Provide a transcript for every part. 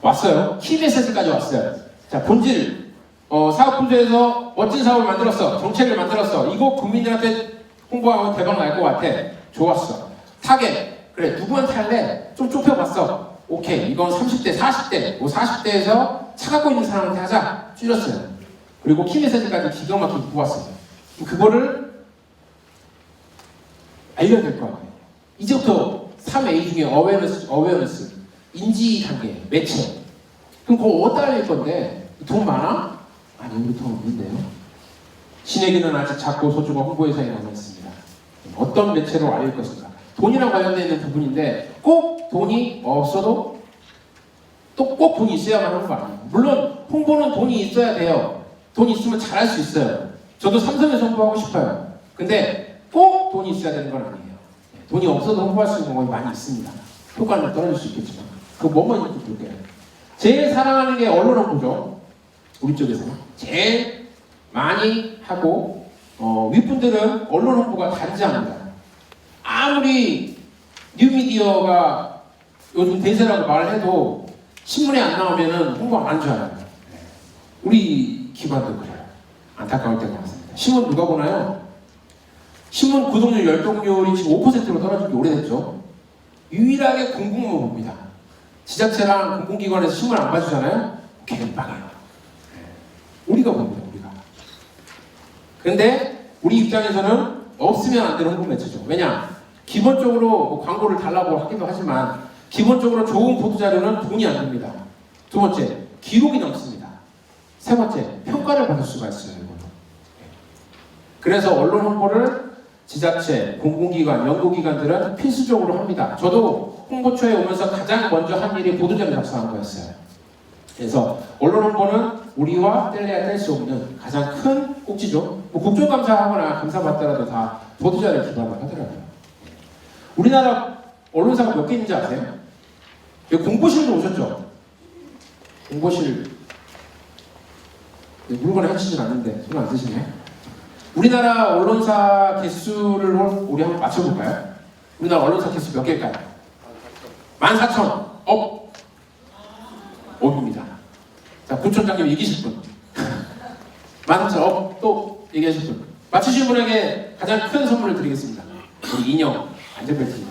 왔어요. 키 메시지까지 왔어요. 자, 본질. 사업 분야에서 멋진 사업을 만들었어. 정책을 만들었어. 이거 국민들한테 홍보하면 대박 날 것 같아. 좋았어. 타겟. 그래, 누구한테 할래? 좀 좁혀봤어. 오케이. 이건 30대, 40대, 40대에서 차 갖고 있는 사람한테 하자. 줄였어요. 그리고 키 메시지까지 기가 막히게 뽑았어요. 그거를 알려야 될 거 같아요. 이제부터 3A 중에 어웨어너스, 인지 단계, 매체. 그럼 그거 어디다 알릴 건데? 돈 많아? 아니, 우리 돈 없는데요. 신에게는 아직 작고 소중한 홍보회사에 남아있습니다. 어떤 매체로 알릴 것인가? 돈이랑 관련되어 있는 부분인데 꼭 돈이 없어도 또 꼭 돈이 있어야만 하는 거 아니에요. 물론 홍보는 돈이 있어야 돼요. 돈 있으면 잘할 수 있어요. 저도 삼성에서 홍보하고 싶어요. 근데 꼭 돈이 있어야 되는 건 아니에요. 돈이 없어도 홍보할 수 있는 방법이 많이 있습니다. 효과는 떨어질 수 있겠지만 그 뭐만 있는지 볼게요. 제일 사랑하는 게 언론 홍보죠. 우리 쪽에서 제일 많이 하고 윗분들은 언론 홍보가 단지합니다. 아무리 뉴미디어가 요즘 대세라고 말을 해도 신문에 안 나오면은 홍보 안 하는 줄 알아요. 우리 기관도 그래요. 안타까울 때가 많습니다. 신문 누가 보나요? 신문 구독률, 열독률이 지금 5%로 떨어진 게 오래됐죠. 유일하게 공공만 봅니다. 지자체랑 공공기관에서 신문 안 봐주잖아요? 개빵이에요. 우리가 봅니다, 우리가. 그런데 우리 입장에서는 없으면 안 되는 홍보 매체죠. 왜냐? 기본적으로 뭐 광고를 달라고 하기도 하지만 기본적으로 좋은 보도자료는 돈이 안 듭니다. 두 번째, 기록이 남습니다. 세 번째, 평가를 받을 수가 있어요. 이거는. 그래서 언론 홍보를 지자체, 공공기관, 연구기관들은 필수적으로 합니다. 저도 홍보처에 오면서 가장 먼저 한 일이 보도자료 작성한 거였어요. 그래서 언론 홍보는 우리와 뗄래야 뗄 수 없는 가장 큰 꼭지죠. 뭐 국정감사하거나 감사받더라도 다 보도자료에 기반을 하더라고요. 우리나라 언론사가 몇 개 있는지 아세요? 여기 공보실도 오셨죠? 공보실 물건에 해치진 않는데 손 안 드시네. 우리나라 언론사 개수를 우리 한번 맞춰볼까요? 우리나라 언론사 개수 몇 개일까요? 14,000. 업입니다. 자, 부총장님 이기실 분. 14,000. 또 얘기하실 분. 맞추신 분에게 가장 큰 선물을 드리겠습니다. 우리 인형, 안전벨트 인형.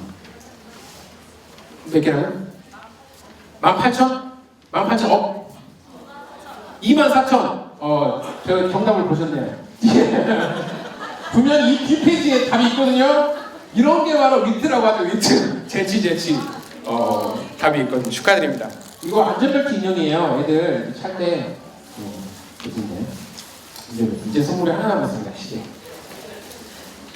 몇 개라고요? 18,000? 18,000. 24,000. 제가 정답을 보셨네요. 분명히 이 뒷페이지에 답이 있거든요. 이런 게 바로 위트라고 하죠. 위트. 재치. 답이 있거든요. 축하드립니다. 이거 안전벨트 인형이에요. 애들 찰 때. 이제 선물이 하나 남았습니다. 시계.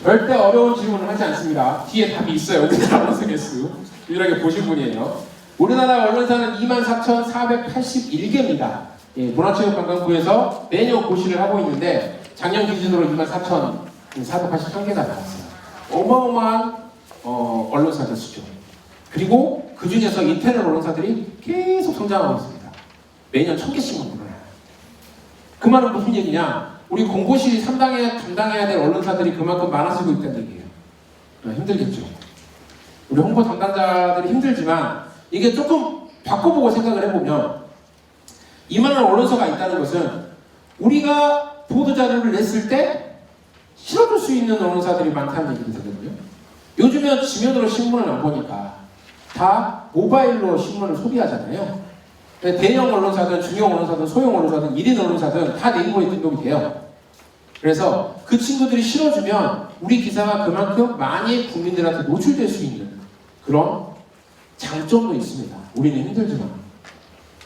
절대 어려운 질문을 하지 않습니다. 뒤에 답이 있어요. 우리나라 언론사 개수. 유일하게 보신 분이에요. 우리나라 언론사는 24,481개입니다. 문화체육관광부에서 매년 고시를 하고 있는데 작년 기준으로 24,483개가 나왔어요. 어마어마한 언론사 개수죠. 그리고 그 중에서 인터넷 언론사들이 계속 성장하고 있습니다. 매년 1,000개씩만 늘어나요. 그 말은 무슨 얘기냐? 우리 공보실이 담당해야 될 언론사들이 그만큼 많아지고 있다는 얘기예요. 힘들겠죠. 우리 홍보 담당자들이 힘들지만 이게 조금 바꿔보고 생각을 해보면 이만한 언론사가 있다는 것은 우리가 보도자료를 냈을 때 실어줄 수 있는 언론사들이 많다는 얘기가 되거든요. 요즘은 지면으로 신문을 안 보니까 다 모바일로 신문을 소비하잖아요. 대형 언론사든 중형 언론사든 소형 언론사든 1인 언론사든 다 네이버에 등록이 돼요. 그래서 그 친구들이 실어주면 우리 기사가 그만큼 많이 국민들한테 노출될 수 있는 그런 장점도 있습니다. 우리는 힘들지만.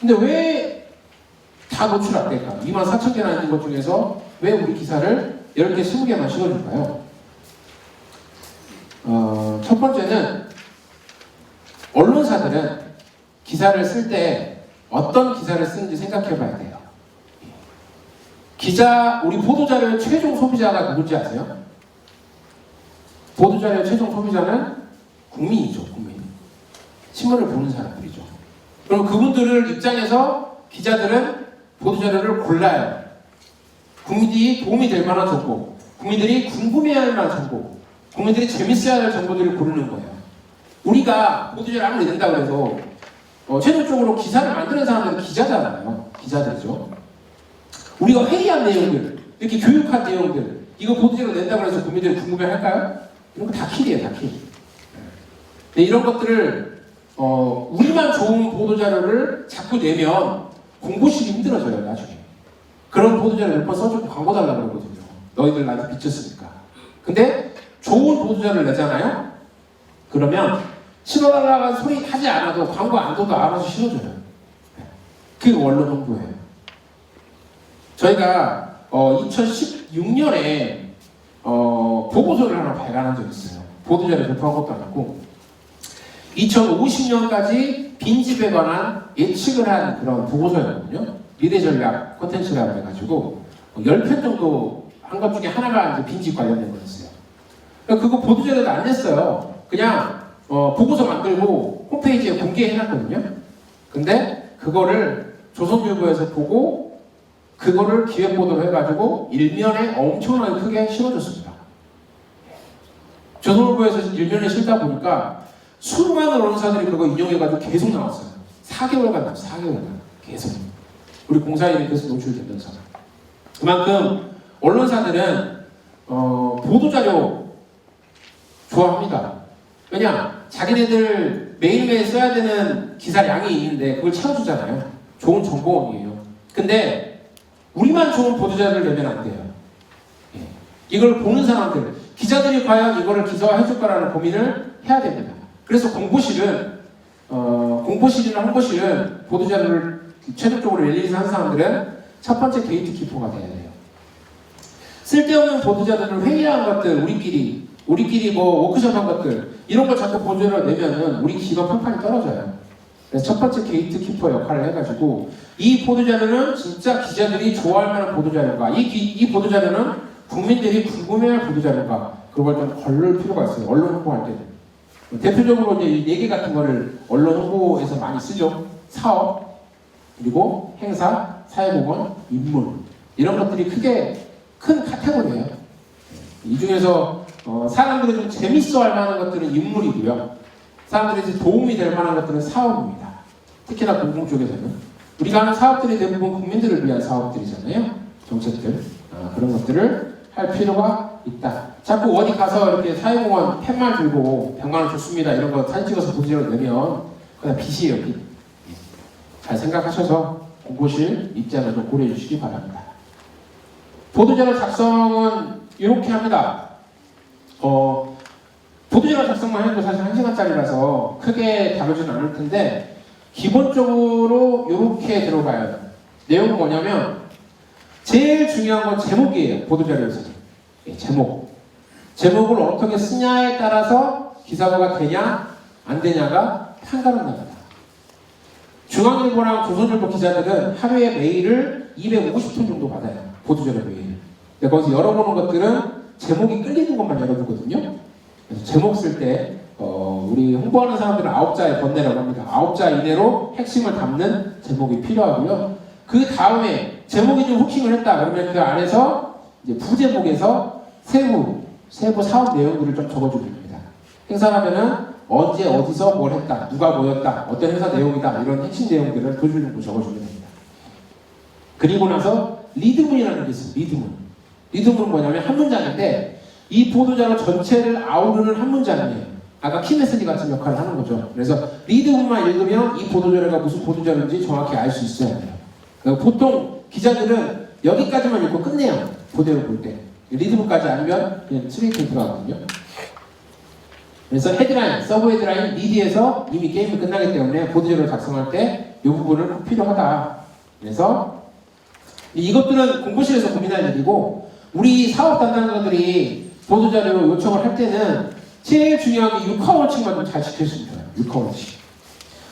근데 왜 다 노출 안 될까? 24,000개나 있는 것 중에서 왜 우리 기사를 10개, 20개만 실어줄까요? 첫 번째는 언론사들은 기사를 쓸 때 어떤 기사를 쓰는지 생각해 봐야 돼요. 우리 보도자료의 최종 소비자가 누군지 아세요? 보도자료의 최종 소비자는 국민이죠, 국민. 신문을 보는 사람들이죠. 그럼 그분들을 입장에서 기자들은 보도자료를 골라요. 국민들이 도움이 될 만한 정보, 국민들이 궁금해할 만한 정보, 국민들이 재밌어야 할 정보들을 고르는 거예요. 우리가 보도자료 아무리 낸다고 해서 최종적으로 기사를 만드는 사람들은 기자잖아요. 기자들이죠. 우리가 회의한 내용들, 이렇게 교육한 내용들, 이거 보도자료 낸다고 해서 국민들이 궁금해할까요? 이런 거 다 킬이에요, 다 킬. 네, 이런 것들을 우리만 좋은 보도자료를 자꾸 내면 공보실이 힘들어져요, 나중에. 그런 보도자료 몇 번 써주고 광고 달라고 그러거든요. 너희들 나한테 비쳤으니까. 근데 좋은 보도자료를 내잖아요? 그러면 실어달라고 소리 하지 않아도 광고 안 둬도 알아서 실어줘요. 그게 언론 홍보예요. 저희가 2016년에 보고서를 하나 발간한 적이 있어요. 보도자료 배포한 것도 아니고 2050년까지 빈집에 관한 예측을 한 그런 보고서였거든요. 미래전략 콘텐츠라고 해가지고 10편 정도 한 것 중에 하나가 이제 빈집 관련된 거였어요. 그러니까 그거 보도자료도 안 냈어요. 그냥 보고서 만들고 홈페이지에 공개해놨거든요. 근데 그거를 조선일보에서 보고 그거를 기획보도를 해가지고 일면에 엄청나게 크게 실어줬습니다. 조선일보에서 일면에 실다 보니까 수많은 언론사들이 그거 인용해가지고 계속 나왔어요. 4개월간 나왔어요. 4개월간 계속. 우리 공사인이 계속 노출되면서. 그만큼 언론사들은 보도자료 좋아합니다. 왜냐? 자기네들 매일매일 써야 되는 기사량이 있는데 그걸 채워주잖아요. 좋은 정보원이에요. 근데 우리만 좋은 보도자료를 내면 안 돼요. 예. 이걸 보는 사람들, 기자들이 과연 이거를 기사화해줄 거라는 고민을 해야 됩니다. 그래서 공보실이나 홍보실은 보도자료를 최종적으로 릴리즈한 사람들은 첫 번째 게이트키퍼가 돼야 돼요. 쓸데없는 보도자료를 회의한 것들, 우리끼리 뭐 워크숍한 것들 이런 걸 자꾸 보도자료로 내면은 우리 기관 평판이 떨어져요. 그래서 첫 번째 게이트키퍼 역할을 해가지고 이 보도자료는 진짜 기자들이 좋아할 만한 보도자료가 이 보도자료는 국민들이 궁금해할 보도자료가 그걸 좀 걸를 필요가 있어요. 언론 홍보할 때는. 대표적으로 이제 얘기 같은 거를 언론 홍보에서 많이 쓰죠. 사업, 그리고 행사, 사회공헌, 인물 이런 것들이 크게 큰 카테고리예요. 이 중에서 사람들이 좀 재밌어할 만한 것들은 인물이고요. 사람들이 도움이 될 만한 것들은 사업입니다. 특히나 공공 쪽에서는 우리가 하는 사업들이 대부분 국민들을 위한 사업들이잖아요. 정책들 그런 것들을 할 필요가 있다. 자꾸 어디 가서 이렇게 사회공헌 팻말 들고 100만 원 줬습니다 이런 거 사진 찍어서 보도자료 내면 그냥 빚이에요, 빚. 잘 생각하셔서 공보실 입장을 좀 고려해 주시기 바랍니다. 보도자료 작성은 이렇게 합니다. 보도자료 작성만 해도 사실 1시간짜리라서 크게 다루지는 않을 텐데 기본적으로 이렇게 들어가요. 내용은 뭐냐면 제일 중요한 건 제목이에요. 보도자료에서는. 제목을 어떻게 쓰냐에 따라서 기사화가 되냐 안 되냐가 판가름 납니다. 중앙일보랑 조선일보 기자들은 하루에 메일을 250통 정도 받아요. 보도자료 메일. 근데 거기서 열어보는 것들은 제목이 끌리는 것만 열어보거든요. 그래서 제목 쓸 때 우리 홍보하는 사람들은 9자에 번내라고 합니다. 9자 이내로 핵심을 담는 제목이 필요하고요. 그 다음에 제목이 좀 후킹을 했다 그러면 그 안에서 이제 부제목에서 세부 사업 내용들을 좀 적어주면 됩니다. 행사하면은 언제 어디서 뭘 했다, 누가 모였다, 어떤 행사 내용이다 이런 핵심 내용들을 두 줄 정도 적어주면 됩니다. 그리고 나서 리드문이라는 게 있어요. 리드문은 뭐냐면 한 문장인데 이 보도자료 전체를 아우르는 한 문장이에요. 아까 키메시지 같은 역할을 하는 거죠. 그래서 리드문만 읽으면 이 보도자료가 무슨 보도자료인지 정확히 알 수 있어야 돼요. 보통 기자들은 여기까지만 읽고 끝내요. 보도를 볼 때. 리드문까지 아니면 그냥 스레이트 들어가거든요. 그래서 헤드라인, 서브 헤드라인, 미디에서 이미 게임이 끝나기 때문에 보도자료를 작성할 때 이 부분은 꼭 필요하다. 그래서 이것들은 공보실에서 고민할 일이고 우리 사업 담당자들이 보도자료 요청을 할 때는 제일 중요한 게 육하 원칙만 좀 잘 지켰으면 좋아요. 육하 원칙.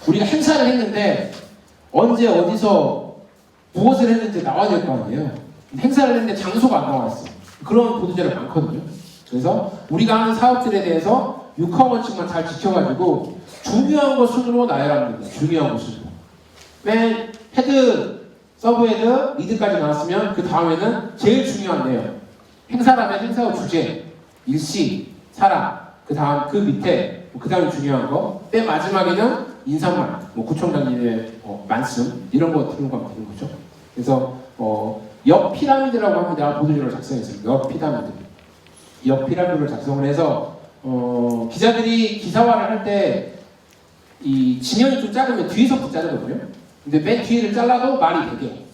우리가 행사를 했는데 언제 어디서 무엇을 했는지 나와야 될 거 아니에요. 행사를 했는데 장소가 안 나왔어. 그런 보도자료 많거든요. 그래서 우리가 하는 사업들에 대해서 육하 원칙만 잘 지켜가지고 중요한 것 순으로 나열합니다. 중요한 것 순으로. 맨 헤드, 서브헤드, 리드까지 나왔으면 그 다음에는 제일 중요한 내용. 행사라면 행사의 주제, 일시, 사람, 그 다음 그 밑에 그 다음에 중요한 거. 맨 마지막에는 인사말, 뭐 구청장님의 말씀 이런 거 들고 가면 되는 거죠. 그래서 역 피라미드라고 합니다. 보도자료를 작성했어요. 역 피라미드를 작성을 해서 기자들이 기사화를 할 때 이 지면이 좀 작으면 뒤에서부터 자르거든요. 근데 맨 뒤를 잘라도 말이 되게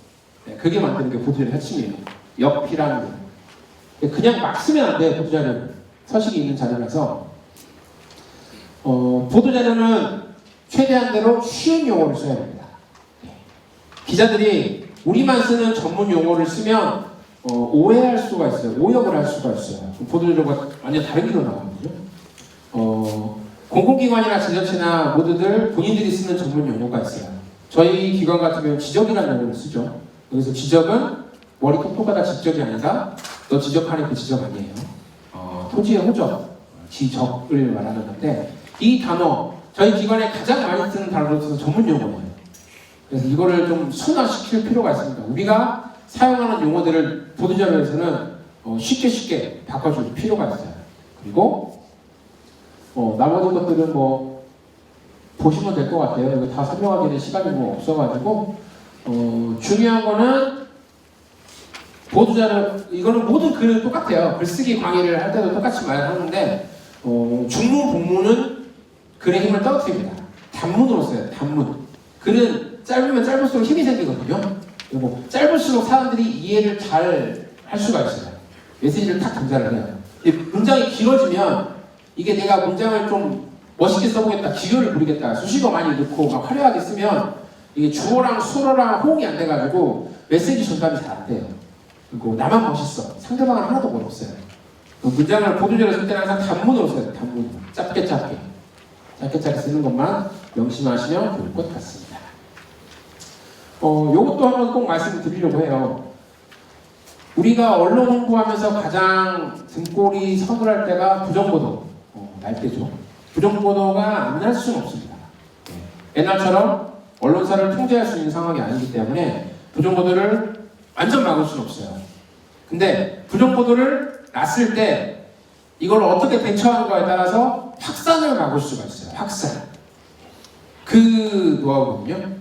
그게 만드는 게 보도자료 핵심이에요. 역 피라미드. 그냥 막 쓰면 안 돼요. 보도자료는 서식이 있는 자료라서 보도자료는 최대한대로 쉬운 용어를 써야 됩니다. 기자들이 우리만 쓰는 전문 용어를 쓰면 오해할 수가 있어요. 오역을 할 수가 있어요. 보도자료가 완전 다른 길로 나오거든요. 공공기관이나 지자체나 모두들 본인들이 쓰는 전문 용어가 있어요. 저희 기관 같은 경우는 지적이라는 용어를 쓰죠. 그래서 지적은 머리 톡톡하다 지적이 아니라 너 지적하는 그 지적 아니에요. 토지의 호적, 지적을 말하는 건데 이 단어 저희 기관에 가장 많이 쓰는 단어로서 전문 용어예요. 그래서 이거를 좀 순화시킬 필요가 있습니다. 우리가 사용하는 용어들을 보도자료에서는 쉽게 바꿔줄 필요가 있어요. 그리고 나머지 것들은 뭐 보시면 될 것 같아요. 이거 다 설명하기에는 시간이 뭐 없어가지고 중요한 거는 보도자료 이거는 모든 글은 똑같아요. 글쓰기 강의를 할 때도 똑같이 말하는데 중문 복문은 글의 힘을 떨어뜨립니다. 단문으로 써요. 단문. 글은 짧으면 짧을수록 힘이 생기거든요. 그리고 짧을수록 사람들이 이해를 잘 할 수가 있어요. 메시지를 탁 전달을 해요. 문장이 길어지면 이게 내가 문장을 좀 멋있게 써보겠다, 기교를 부리겠다, 수식어 많이 넣고 막 화려하게 쓰면 이게 주어랑 수어랑 호응이 안 돼가지고 메시지 전달이 잘 안 돼요. 그리고 나만 멋있어. 상대방은 하나도 멋없어요. 문장을 보도자료 쓸 때는 항상 단문으로 써야 돼요. 단문. 짧게 쓰는 것만 명심하시면 좋을 것 같습니다. 요것도 한번 꼭 말씀을 드리려고 해요. 우리가 언론 홍보하면서 가장 등골이 서늘할 때가 부정보도 날 때죠. 부정보도가 안 날 수는 없습니다. 옛날처럼 언론사를 통제할 수 있는 상황이 아니기 때문에 부정보도를 완전 막을 수는 없어요. 근데 부정보도를 났을 때 이걸 어떻게 대처하는가에 따라서 확산을 막을 수가 있어요. 확산. 그 노하우거든요.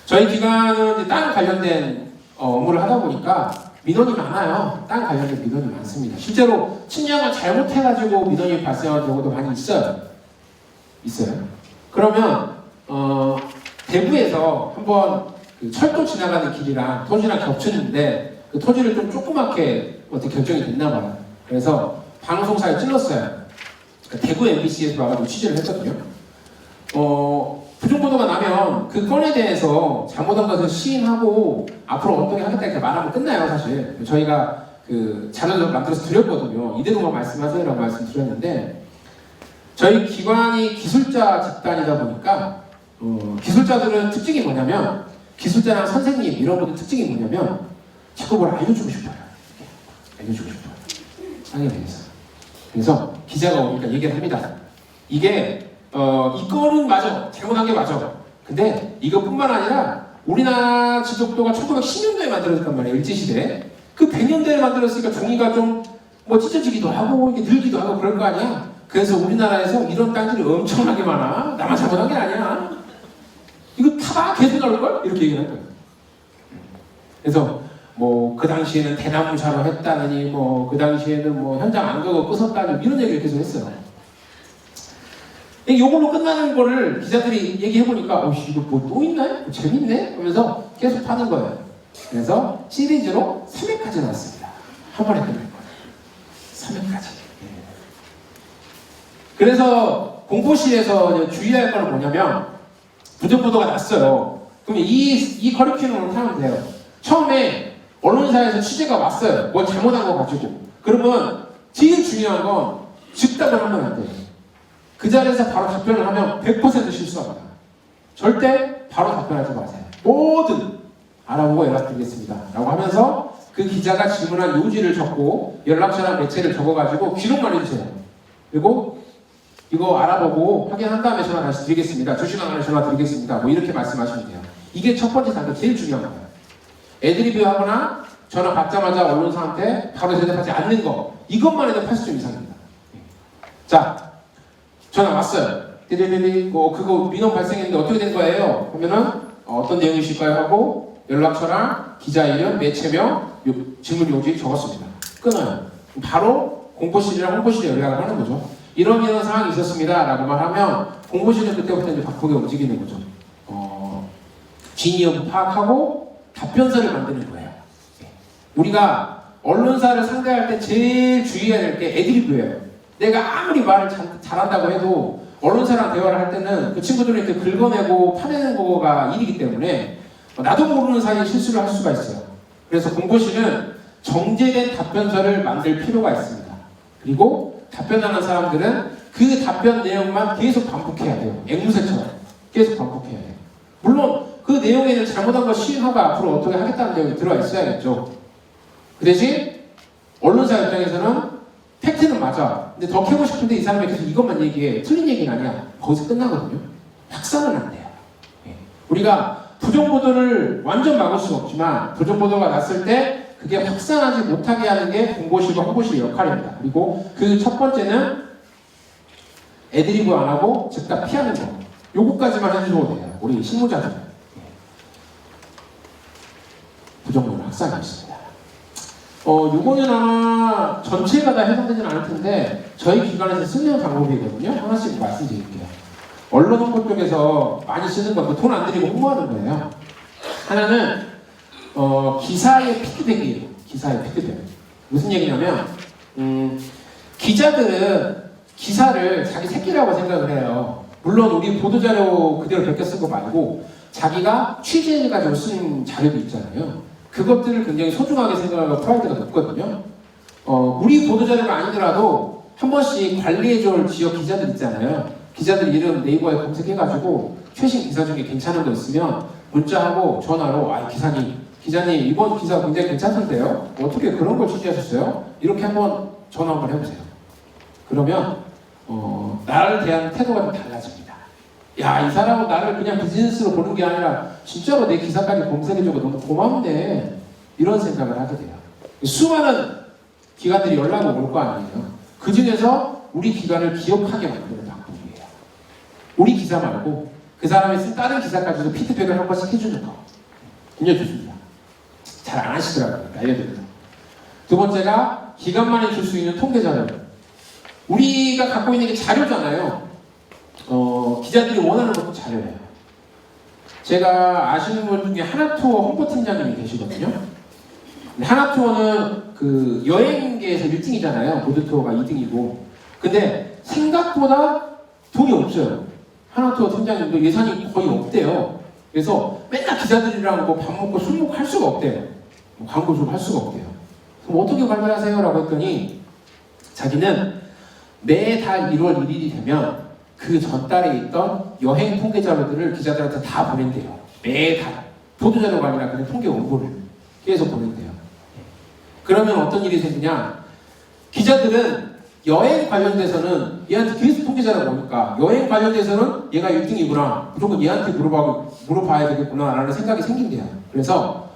저희 기관은 이제 땅 관련된 업무를 하다 보니까 민원이 많아요. 땅 관련된 민원이 많습니다. 실제로 침량을 잘못해가지고 민원이 발생하는 경우도 많이 있어요. 그러면 대구에서 한번 그 철도 지나가는 길이랑 토지랑 겹쳤는데 그 토지를 좀 조그맣게 어떻게 결정이 됐나 봐요. 그래서 방송사에 찔렀어요. 그러니까 대구 MBC에서 와가지고 취재를 했거든요. 부정보도가 나면 그 건에 대해서 잘못한 것을 시인하고 앞으로 어떻게 하겠다 이렇게 말하면 끝나요. 사실 저희가 그 자료를 만들어서 드렸거든요. 이대로만 말씀하세요라고 말씀드렸는데 저희 기관이 기술자 집단이다 보니까 기술자들은 특징이 뭐냐면 기술자랑 선생님 이런 분들 특징이 뭐냐면 자꾸 뭘 알려주고 싶어요. 상에 대해서. 그래서 기자가 오니까 얘기를 합니다. 이게 이 건은 맞아. 잘못한 게 맞아. 근데 이것뿐만 아니라 우리나라 지적도가 1910년도에 만들어졌단 말이에요. 일제시대에. 그 100년대에 만들었으니까 종이가 좀 뭐 찢어지기도 하고 이게 늘기도 하고 그럴 거 아니야. 그래서 우리나라에서 이런 땅들이 엄청나게 많아. 나만 잘못한 게 아니야. 이거 다 계속 나올걸? 이렇게 얘기를 할 거예요. 그래서 뭐 그 당시에는 대나무 자로 했다느니 뭐 그 당시에는 뭐 현장 안 가고 끄섰다니 이런 얘기를 계속 했어요. 이걸로 끝나는 거를 기자들이 얘기해보니까 이거 뭐 또 있나요? 재밌네? 하면서 계속 파는 거예요. 그래서 시리즈로 3회까지 나왔습니다. 한 번에 끝날 거예요. 3회까지. 그래서 공보실에서 주의할 거는 뭐냐면 부정보도가 났어요. 그러면 이 커리큘럼을 타면 돼요. 처음에 언론사에서 취재가 왔어요. 뭐 잘못한 거 가지고. 그러면 제일 중요한 건 즉답을 하면 안 돼요. 그 자리에서 바로 답변을 하면 100% 실수합니다. 절대 바로 답변하지 마세요. 뭐든 알아보고 연락드리겠습니다. 라고 하면서 그 기자가 질문한 요지를 적고 연락처랑 매체를 적어가지고 기록만 해주세요. 그리고 이거 알아보고 확인한 다음에 전화 다시 드리겠습니다. 2시간 안에 전화 드리겠습니다. 뭐 이렇게 말씀하시면 돼요. 이게 첫 번째 단계 제일 중요한 거예요. 애드리브 하거나 전화 받자마자 언론사한테 바로 대답하지 않는 거. 이것만 해도 80점 이상입니다. 자, 전화 왔어요. 띠리리리 그거 민원 발생했는데 어떻게 된 거예요? 하면은 어떤 내용이실까요? 하고 연락처랑 기자 이름, 매체명, 질문 용지 적었습니다. 끊어요. 바로 공보실이랑 홍보실에 연락을 하는 거죠. 이런 상황이 있었습니다 라고만 하면 공보실은 그때부터 이제 바쁘게 움직이는 거죠. 진위 여부 파악하고 답변서를 만드는 거예요. 우리가 언론사를 상대할 때 제일 주의해야 될 게 애드리브예요. 내가 아무리 말을 잘한다고 해도 언론사랑 대화를 할 때는 그 친구들이 긁어내고 파내는 거가 일이기 때문에 나도 모르는 사이에 실수를 할 수가 있어요. 그래서 공보실은 정제된 답변서를 만들 필요가 있습니다. 그리고 답변하는 사람들은 그 답변 내용만 계속 반복해야 돼요. 앵무새처럼 계속 반복해야 돼요. 물론 그 내용에는 잘못한 거 시인하고 앞으로 어떻게 하겠다는 내용이 들어가 있어야겠죠. 그 대신 언론사 입장에서는 팩트는 맞아. 근데 더 캐고 싶은데 이 사람이 계속 이것만 얘기해. 틀린 얘기는 아니야. 거기서 끝나거든요. 확산은 안 돼요. 우리가 부정보도를 완전 막을 수는 없지만 부정보도가 났을 때 그게 확산하지 못하게 하는 게 공보실과 홍보실의 역할입니다. 그리고 그 첫 번째는 애드리브 안 하고 즉각 피하는 거. 요거까지만 해주셔도 돼요. 우리 실무자들. 부정보도 확산이 있습니다. 요거는 아마 전체가 다 해당되지는 않을 텐데 저희 기관에서 쓰는 방법이거든요. 하나씩 말씀드릴게요. 언론 홍보 쪽에서 많이 쓰는 건데 돈 안 들이고 홍보하는 거예요. 하나는 기사의 피드백이에요. 기사의 피드백. 무슨 얘기냐면 기자들은 기사를 자기 새끼라고 생각을 해요. 물론 우리 보도자료 그대로 베껴 쓴 거 말고 자기가 취재해가지고 쓴 자료도 있잖아요. 그것들을 굉장히 소중하게 생각하고 프라이드가 높거든요. 우리 보도자료가 아니더라도 한 번씩 관리해줄 지역 기자들 있잖아요. 기자들 이름 네이버에 검색해가지고 최신 기사 중에 괜찮은 거 있으면 문자하고 전화로 기자님 이번 기사 굉장히 괜찮던데요? 어떻게 그런 걸 취재하셨어요? 이렇게 한번 전화 한번 해보세요. 그러면 나를 대한 태도가 좀 달라집니다. 야, 이 사람은 나를 그냥 비즈니스로 보는 게 아니라 진짜로 내 기사까지 검색해주고 너무 고맙네. 이런 생각을 하게 돼요. 수많은 기관들이 연락이 올 거 아니에요. 그 중에서 우리 기관을 기억하게 만드는 방법이에요. 우리 기사 말고 그 사람이 쓴 다른 기사까지도 피드백을 한 번씩 해주는 거. 굉장히 좋습니다. 잘 안 하시더라고요. 알려드립니다. 두 번째가 기관만이 줄 수 있는 통계 자료. 우리가 갖고 있는 게 자료잖아요. 기자들이 원하는 것도 자료예요. 제가 아시는 분 중에 하나투어 홍보팀장님이 계시거든요. 하나투어는 그 여행계에서 1등이잖아요. 보드투어가 2등이고. 근데 생각보다 돈이 없어요. 하나투어 팀장님도 예산이 거의 없대요. 그래서 맨날 기자들이랑 뭐 밥 먹고 술 먹고 할 수가 없대요. 뭐 광고 좀 할 수가 없대요. 그럼 어떻게 관리하세요? 라고 했더니 자기는 매달 1월 1일이 되면 그 전달에 있던 여행 통계 자료들을 기자들한테 다 보낸대요. 매달. 보도자료가 아니라 그냥 통계 원고를 계속 보낸대요. 그러면 어떤 일이 생기냐? 기자들은 여행 관련돼서는 얘한테 계속 통계 자료가 오니까 여행 관련돼서는 얘가 1등이구나. 무조건 얘한테 물어봐야 되겠구나 라는 생각이 생긴대요. 그래서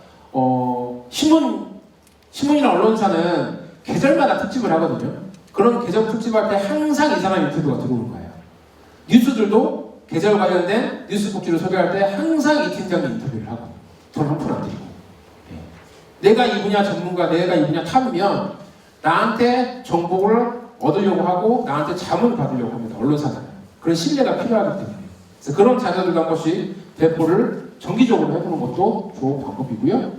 신문이나 언론사는 계절마다 특집을 하거든요. 그런 계절 특집할 때 항상 이 사람 인터뷰가 들어오는 거예요. 뉴스들도 계절 관련된 뉴스 꼭지를 소개할 때 항상 이 팀장이 인터뷰를 하고 돈 한 푼 안 드리고 내가 이 분야 전문가, 내가 이 분야 탑이면 나한테 정보를 얻으려고 하고 나한테 자문을 받으려고 합니다. 언론사는. 그런 신뢰가 필요하기 때문에. 그래서 그런 자료들과 한 번씩 배포를 정기적으로 해보는 것도 좋은 방법이고요.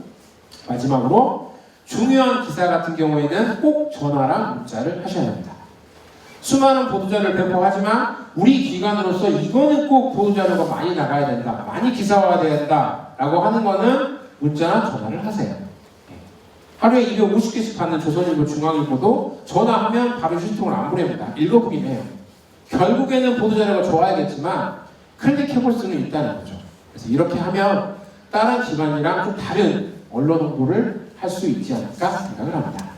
마지막으로 중요한 기사 같은 경우에는 꼭 전화랑 문자를 하셔야 합니다. 수많은 보도자료를 배포하지만 우리 기관으로서 이거는 꼭 보도자료가 많이 나가야 된다, 많이 기사화돼야 된다라고 하는 거는 문자나 전화를 하세요. 하루에 250개씩 받는 조선일보, 중앙일보도 전화하면 바로 휴지통을 안 보냅니다. 읽어보긴 해요. 결국에는 보도자료가 좋아야겠지만 클릭해볼 수는 있다는 거죠. 그래서 이렇게 하면 다른 기관이랑 좀 다른 언론 홍보를 할 수 있지 않을까 생각을 합니다.